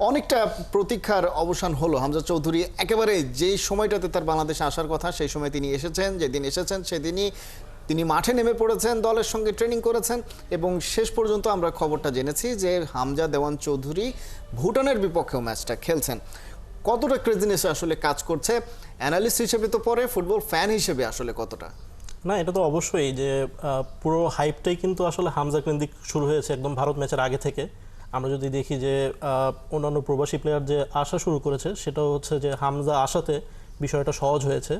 অনেকটা প্রতীক্ষার অবসান হলো। হামজা চৌধুরী একেবারে যেই সময়টাতে তার বাংলাদেশে আসার কথা সেই সময় তিনি এসেছেন, যেদিন এসেছেন সেদিনই তিনি মাঠে নেমে পড়েছেন, দলের সঙ্গে ট্রেনিং করেছেন এবং শেষ পর্যন্ত আমরা খবরটা জেনেছি যে হামজা দেওয়ান চৌধুরী ভুটানের বিপক্ষেও ম্যাচটা খেলছেন। কতটা ক্রেজিনেস আসলে কাজ করছে অ্যানালিস্ট হিসেবে তো পরে, ফুটবল ফ্যান হিসেবে আসলে কতটা? না, এটা তো অবশ্যই যে পুরো হাইপটাই কিন্তু আসলে হামজা কেন্দ্রিক শুরু হয়েছে একদম ভারত ম্যাচের আগে থেকে। আমরা যদি দেখি যে অন্যান্য প্রবাসী প্লেয়ার যে আসা শুরু করেছে সেটাও হচ্ছে যে হামজা আসাতে বিষয়টা সহজ হয়েছে।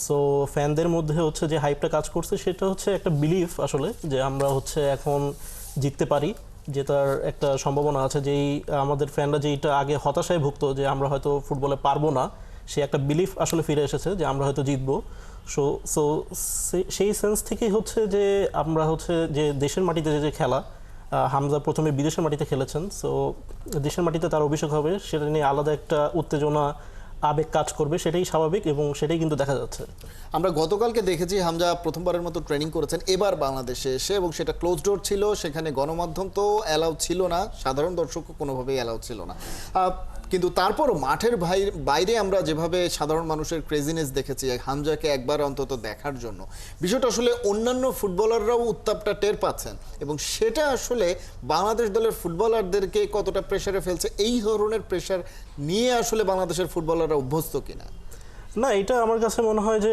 সো ফ্যানদের মধ্যে হচ্ছে যে হাইপটা কাজ করছে সেটা হচ্ছে একটা বিলিফ আসলে যে আমরা হচ্ছে এখন জিততে পারি, যে তার একটা সম্ভাবনা আছে। যেই আমাদের ফ্যানরা যেইটা আগে হতাশায় ভুগতো যে আমরা হয়তো ফুটবলে পারবো না, সে একটা বিলিফ আসলে ফিরে এসেছে যে আমরা হয়তো জিতবো। সো সো সেই সেন্স থেকেই হচ্ছে যে আমরা হচ্ছে যে দেশের মাটিতে যে খেলা, হামজা প্রথমে বিদেশের মাটিতে খেলেছেন, সো দেশের মাটিতে তার অভিষেক হবে, সেটা নিয়ে আলাদা একটা উত্তেজনা আবেগ কাজ করবে, সেটাই স্বাভাবিক এবং সেটাই কিন্তু দেখা যাচ্ছে। আমরা গতকালকে দেখেছি হামজা প্রথমবারের মতো ট্রেনিং করেছেন এবার বাংলাদেশে এসে, এবং সেটা ক্লোজ ডোর ছিল, সেখানে গণমাধ্যম তো অ্যালাউ ছিল না, সাধারণ দর্শকও কোনোভাবেই অ্যালাউ ছিল না। কিন্তু তারপরও মাঠের বাইরে আমরা যেভাবে সাধারণ মানুষের ক্রেজিনেস দেখেছি হামজাকে একবার অন্তত দেখার জন্য, বিষয়টা আসলে অন্যান্য ফুটবলাররাও উত্তাপটা টের পাচ্ছেন এবং সেটা আসলে বাংলাদেশ দলের ফুটবলারদেরকে কতটা প্রেশারে ফেলছে, এই ধরনের প্রেশার নিয়ে আসলে বাংলাদেশের ফুটবলাররা অভ্যস্ত কিনা? না, এটা আমার কাছে মনে হয় যে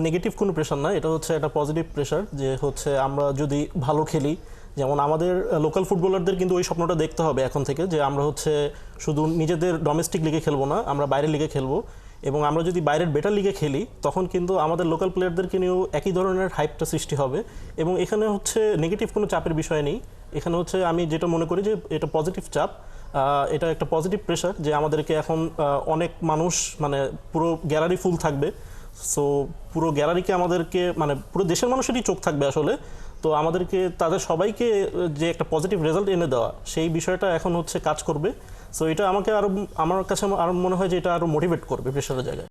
নেগেটিভ কোনো প্রেশার না, এটা হচ্ছে একটা পজিটিভ প্রেশার। যে হচ্ছে আমরা যদি ভালো খেলি, যেমন আমাদের লোকাল ফুটবলারদের কিন্তু ওই স্বপ্নটা দেখতে হবে এখন থেকে যে আমরা হচ্ছে শুধু নিজেদের ডোমেস্টিক লিগে খেলবো না, আমরা বাইরের লিগে খেলবো। এবং আমরা যদি বাইরের বেটার লিগে খেলি তখন কিন্তু আমাদের লোকাল প্লেয়ারদেরকে নিয়েও একই ধরনের হাইপটা সৃষ্টি হবে। এবং এখানে হচ্ছে নেগেটিভ কোনো চাপের বিষয় নেই, এখানে হচ্ছে আমি যেটা মনে করি যে এটা পজিটিভ চাপ, এটা একটা পজিটিভ প্রেশার যে আমাদেরকে এখন অনেক মানুষ, মানে পুরো গ্যালারি ফুল থাকবে। সো পুরো গ্যালারিকে আমাদেরকে, মানে পুরো দেশের মানুষেরই চোখ থাকবে আসলে। তো আমাদেরকে তাদের সবাইকে যে একটা পজিটিভ রেজাল্ট এনে দেওয়া, সেই বিষয়টা এখন হচ্ছে কাজ করবে। সো এটা আমাকে আরও, আমার কাছে আরও মনে হয় যে এটা আরও মোটিভেট করবে প্রেশারের জায়গায়।